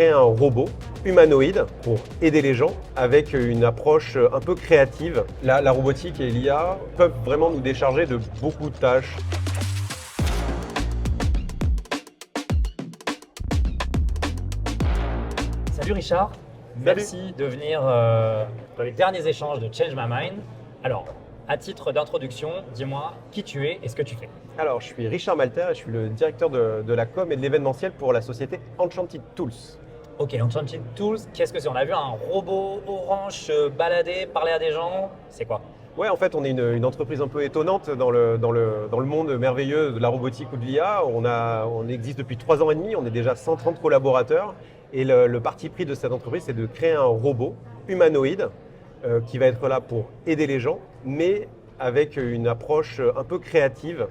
créer un robot humanoïde pour aider les gens avec une approche un peu créative. La robotique et l'IA peuvent vraiment nous décharger de beaucoup de tâches. Salut Richard, Salut. merci de venir dans les derniers échanges de Change My Mind. Alors, à titre d'introduction, dis-moi qui tu es et ce que tu fais. Alors, je suis Richard Malter et je suis le directeur de la com et de l'événementiel pour la société Enchanted Tools. Ok, Enchanted Tools, qu'est-ce que c'est? On a vu un robot orange se balader, parler à des gens, c'est quoi? Ouais, en fait, on est une entreprise un peu étonnante dans le monde merveilleux de la robotique ou de l'IA. On existe depuis 3 ans et demi, on est déjà 130 collaborateurs. Et le parti pris de cette entreprise, c'est de créer un robot humanoïde qui va être là pour aider les gens, mais avec une approche un peu créative.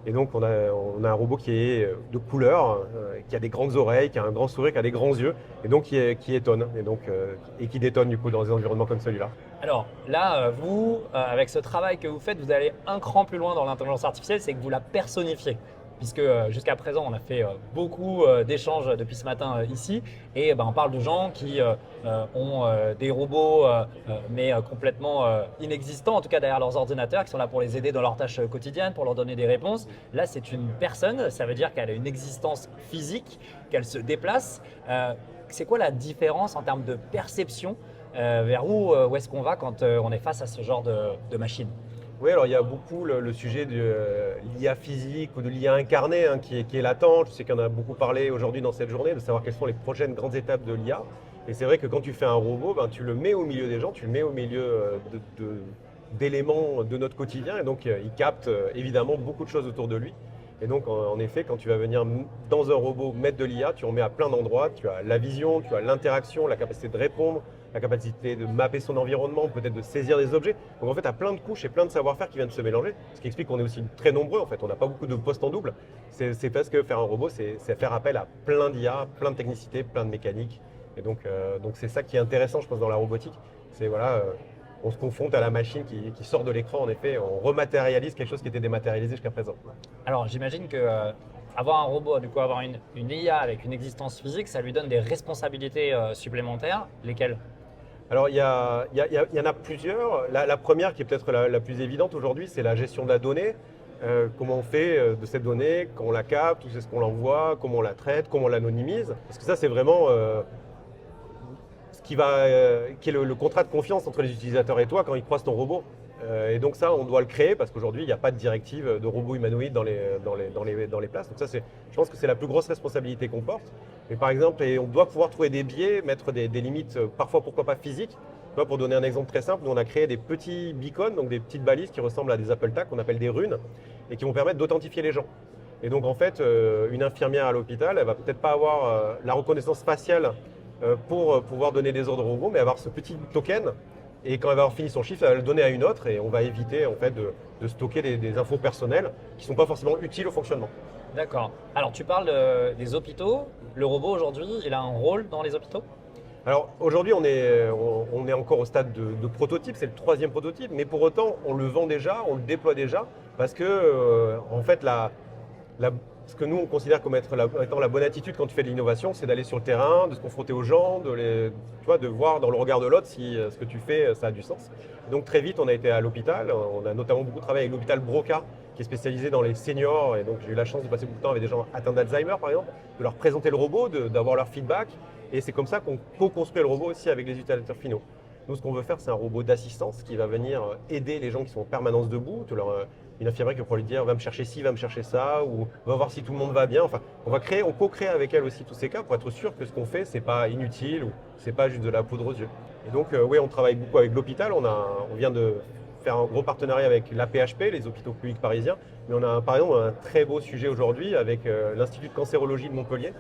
Et donc, on a un robot qui est de couleur, qui a des grandes oreilles, qui a un grand sourire, qui a des grands yeux, et donc qui étonne, et qui détonne du coup dans des environnements comme celui-là. Alors là, vous, avec ce travail que vous faites, vous allez un cran plus loin dans l'intelligence artificielle, c'est que vous la personnifiez. Puisque jusqu'à présent, on a fait beaucoup d'échanges depuis ce matin ici, et on parle de gens qui ont des robots, mais complètement inexistants, en tout cas derrière leurs ordinateurs, qui sont là pour les aider dans leurs tâches quotidiennes, pour leur donner des réponses. Là, c'est une personne, ça veut dire qu'elle a une existence physique, qu'elle se déplace. C'est quoi la différence en termes de perception vers où est-ce qu'on va quand on est face à ce genre de machine? Oui, alors il y a beaucoup le sujet de l'IA physique ou de l'IA incarnée qui est latent. Je sais qu'on a beaucoup parlé aujourd'hui dans cette journée de savoir quelles sont les prochaines grandes étapes de l'IA. Et c'est vrai que quand tu fais un robot, tu le mets au milieu des gens, tu le mets au milieu d'éléments de notre quotidien. Et donc il capte évidemment beaucoup de choses autour de lui. Et donc en effet, quand tu vas venir dans un robot mettre de l'IA, tu en mets à plein d'endroits. Tu as la vision, tu as l'interaction, la capacité de répondre, la capacité de mapper son environnement, peut-être de saisir des objets. Donc en fait, tu as plein de couches et plein de savoir-faire qui viennent se mélanger, ce qui explique qu'on est aussi très nombreux. En fait, on n'a pas beaucoup de postes en double. C'est parce que faire un robot, c'est faire appel à plein d'IA, plein de technicité, plein de mécanique. Et donc c'est ça qui est intéressant, je pense, dans la robotique. C'est voilà, on se confronte à la machine qui sort de l'écran. En effet, on rematérialise quelque chose qui était dématérialisé jusqu'à présent. Alors j'imagine que avoir un robot, du coup avoir une IA avec une existence physique, ça lui donne des responsabilités supplémentaires. Lesquelles? Alors, il y en a plusieurs. La première, qui est peut-être la plus évidente aujourd'hui, c'est la gestion de la donnée. Comment on fait de cette donnée, quand on la capte, où c'est ce qu'on l'envoie, comment on la traite, comment on l'anonymise. Parce que ça, c'est vraiment ce qui est le contrat de confiance entre les utilisateurs et toi quand ils croisent ton robot. Et donc ça, on doit le créer parce qu'aujourd'hui, il n'y a pas de directive de robot humanoïde dans les places. Donc ça, je pense que c'est la plus grosse responsabilité qu'on porte. Mais par exemple, on doit pouvoir trouver des biais, mettre des limites, parfois pourquoi pas physiques. Tu vois, pour donner un exemple très simple, nous on a créé des petits beacons, donc des petites balises qui ressemblent à des Apple Tag, qu'on appelle des runes, et qui vont permettre d'authentifier les gens. Et donc en fait, une infirmière à l'hôpital, elle va peut-être pas avoir la reconnaissance faciale pour pouvoir donner des ordres au robot, mais avoir ce petit token. Et quand elle va avoir fini son chiffre, elle va le donner à une autre et on va éviter en fait de stocker des infos personnelles qui ne sont pas forcément utiles au fonctionnement. D'accord. Alors tu parles des hôpitaux. Le robot aujourd'hui, il a un rôle dans les hôpitaux? Alors aujourd'hui, on est encore au stade de prototype, c'est le 3e prototype, mais pour autant, on le vend déjà, on le déploie déjà, parce que en fait, ce que nous on considère comme étant la bonne attitude quand tu fais de l'innovation, c'est d'aller sur le terrain, de se confronter aux gens, de voir dans le regard de l'autre si ce que tu fais, ça a du sens. Donc très vite, on a été à l'hôpital, on a notamment beaucoup travaillé avec l'hôpital Broca, qui est spécialisé dans les seniors, et donc j'ai eu la chance de passer beaucoup de temps avec des gens atteints d'Alzheimer par exemple, de leur présenter le robot, d'avoir leur feedback, et c'est comme ça qu'on co-construit le robot aussi avec les utilisateurs finaux. Nous, ce qu'on veut faire, c'est un robot d'assistance qui va venir aider les gens qui sont en permanence debout. Une infirmière qui va pouvoir lui dire va me chercher ci, va me chercher ça, ou va voir si tout le monde va bien. Enfin, on co-crée avec elle aussi tous ces cas pour être sûr que ce qu'on fait, c'est pas inutile ou c'est pas juste de la poudre aux yeux. Et donc, oui, on travaille beaucoup avec l'hôpital. On vient de faire un gros partenariat avec l'AP-HP, les hôpitaux publics parisiens. Mais on a par exemple un très beau sujet aujourd'hui avec l'Institut de cancérologie de Montpellier,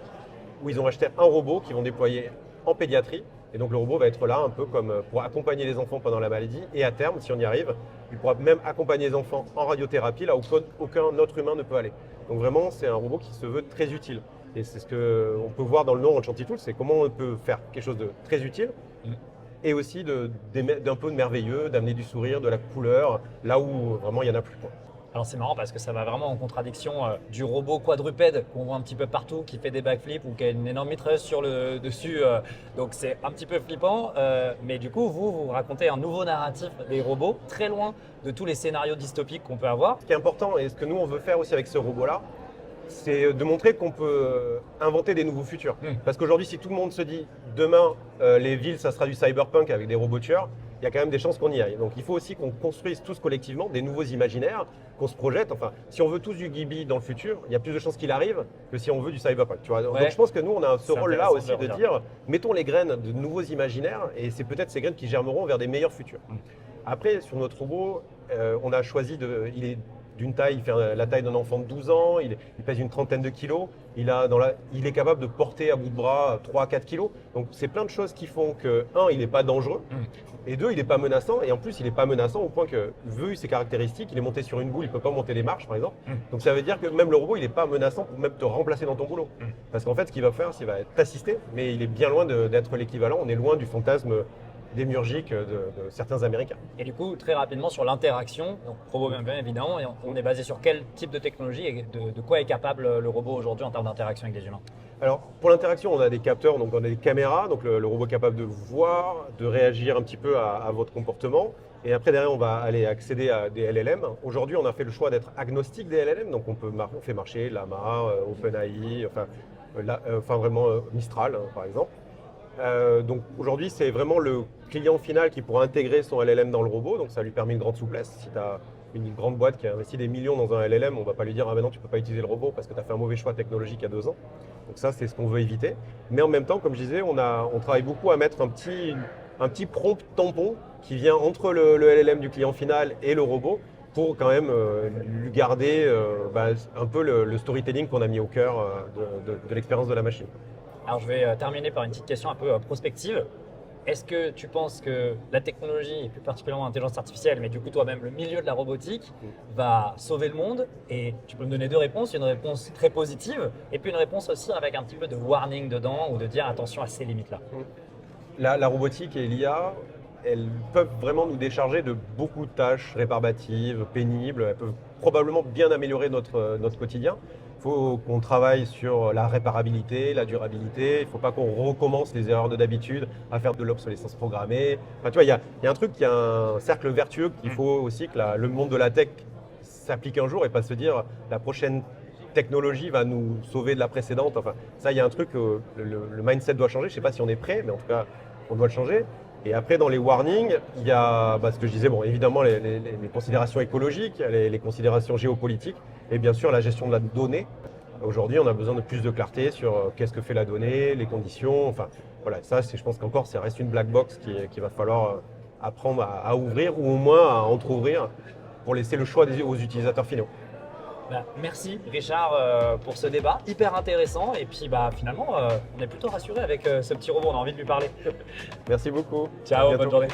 où ils ont acheté un robot qu'ils vont déployer en pédiatrie. Et donc le robot va être là un peu comme pour accompagner les enfants pendant la maladie. Et à terme, si on y arrive, il pourra même accompagner les enfants en radiothérapie, là où aucun autre humain ne peut aller. Donc vraiment, c'est un robot qui se veut très utile. Et c'est ce qu'on peut voir dans le nom Enchanted Tools, c'est comment on peut faire quelque chose de très utile et aussi d'un peu de merveilleux, d'amener du sourire, de la couleur, là où vraiment il n'y en a plus. Alors c'est marrant parce que ça va vraiment en contradiction du robot quadrupède qu'on voit un petit peu partout, qui fait des backflips ou qui a une énorme mitrailleuse sur le dessus. Donc c'est un petit peu flippant. Mais du coup, vous racontez un nouveau narratif des robots, très loin de tous les scénarios dystopiques qu'on peut avoir. Ce qui est important et ce que nous on veut faire aussi avec ce robot-là, c'est de montrer qu'on peut inventer des nouveaux futurs. Parce qu'aujourd'hui, si tout le monde se dit demain, les villes, ça sera du cyberpunk avec des robots tueurs, il y a quand même des chances qu'on y aille. Donc il faut aussi qu'on construise tous collectivement des nouveaux imaginaires, qu'on se projette. Enfin, si on veut tous du Ghibli dans le futur, il y a plus de chances qu'il arrive que si on veut du cyberpunk. Tu vois. Donc je pense que nous, on a ce rôle-là aussi de dire, mettons les graines de nouveaux imaginaires et c'est peut-être ces graines qui germeront vers des meilleurs futurs. Après, sur notre robot, on a choisi il est d'une taille, il fait la taille d'un enfant de 12 ans, il pèse une trentaine de kilos, il est capable de porter à bout de bras 3 à 4 kilos. Donc c'est plein de choses qui font que, un, il n'est pas dangereux, et deux, il n'est pas menaçant, et en plus il n'est pas menaçant au point que, vu ses caractéristiques, il est monté sur une boule, il ne peut pas monter les marches par exemple. Donc ça veut dire que même le robot, il n'est pas menaçant pour même te remplacer dans ton boulot. Parce qu'en fait, ce qu'il va faire, c'est qu'il va t'assister, mais il est bien loin d'être l'équivalent, on est loin du fantasme démiurgique de certains Américains. Et du coup, très rapidement sur l'interaction, donc robot bien évidemment, et on est basé sur quel type de technologie et de quoi est capable le robot aujourd'hui en termes d'interaction avec les humains? Alors, pour l'interaction, on a des capteurs, donc on a des caméras, donc le robot est capable de vous voir, de réagir un petit peu à votre comportement. Et après, derrière, on va aller accéder à des LLM. Aujourd'hui, on a fait le choix d'être agnostique des LLM, donc on fait marcher Llama, OpenAI, enfin vraiment Mistral, par exemple. Donc aujourd'hui, c'est vraiment le client final qui pourra intégrer son LLM dans le robot, donc ça lui permet une grande souplesse. Si tu as une grande boîte qui a investi des millions dans un LLM, on ne va pas lui dire « Ah ben non, tu ne peux pas utiliser le robot parce que tu as fait un mauvais choix technologique il y a 2 ans ». Donc ça, c'est ce qu'on veut éviter. Mais en même temps, comme je disais, on travaille beaucoup à mettre un petit prompt tampon qui vient entre le LLM du client final et le robot pour quand même lui garder un peu le storytelling qu'on a mis au cœur de l'expérience de la machine. Alors je vais terminer par une petite question un peu prospective. Est-ce que tu penses que la technologie, et plus particulièrement l'intelligence artificielle, mais du coup toi-même le milieu de la robotique, va sauver le monde? Et tu peux me donner 2 réponses, une réponse très positive et puis une réponse aussi avec un petit peu de warning dedans ou de dire attention à ces limites-là. La robotique et l'IA, elles peuvent vraiment nous décharger de beaucoup de tâches réparbatives, pénibles. Elles peuvent probablement bien améliorer notre quotidien. Il faut qu'on travaille sur la réparabilité, la durabilité. Il ne faut pas qu'on recommence les erreurs de d'habitude à faire de l'obsolescence programmée. Enfin, tu vois, il y a un truc, il y a un cercle vertueux qu'il faut aussi que le monde de la tech s'applique un jour et pas se dire la prochaine technologie va nous sauver de la précédente. Enfin, ça, il y a un truc, le mindset doit changer. Je ne sais pas si on est prêt, mais en tout cas, on doit le changer. Et après, dans les warnings, il y a ce que je disais, bon, évidemment, les considérations écologiques, les considérations géopolitiques et bien sûr la gestion de la donnée. Aujourd'hui, on a besoin de plus de clarté sur qu'est-ce que fait la donnée, les conditions. Enfin, voilà, ça, je pense qu'encore, ça reste une black box qu'il va falloir apprendre à ouvrir ou au moins à entrouvrir pour laisser le choix aux utilisateurs finaux. Merci Richard pour ce débat hyper intéressant et puis finalement on est plutôt rassuré avec ce petit robot, on a envie de lui parler. Merci beaucoup. Ciao, bonne journée.